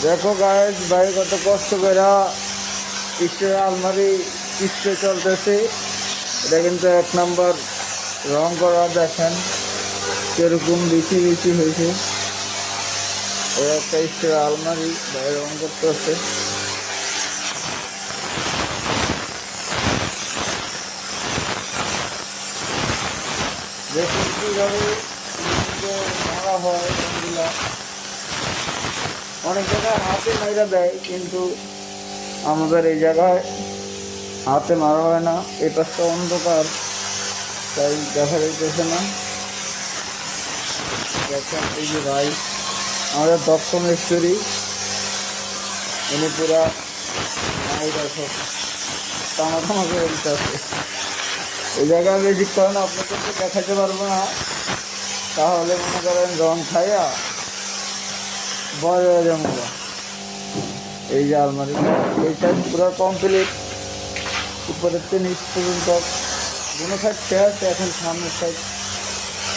দেখো গাইজ ভাই কত কষ্ট করে স্টোরের আলমারি স্প্রে চলতেছে। এটা কিন্তু 1 নম্বর রং করা, দেখেন কিরকম বিচি বিচি হয়েছে। ওই একটা স্টোরের আলমারি ভাই রং করতেছে। দেখুন কীভাবে মারা হয় রঙগুলা। অনেক জায়গায় হাতে মাইরা দেয়, কিন্তু আমাদের এই জায়গায় হাতে মারা হয় না। এই পাশটা অন্ধকার, তাই দেখা যাইতেছে না। দেখেন এই যে ভাই আমাদের দক্ষ মিস্ত্রি, উনি পুরা নাই দেখো টানা টানা করে দিতে আছে। এই জায়গায় বেশি করেন আপনাকে তো দেখাতে পারবো না, তাহলে মনে করেন রং খাইয়া বড় হয়ে যাবো। এই যে আলমারিটা এই সাইড পুরো কমপ্লিট, উপরের থেকে নিচ পর্যন্ত কোনো সাইড শেষ, এখন সামনের সাইড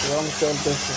রং চলতেছে।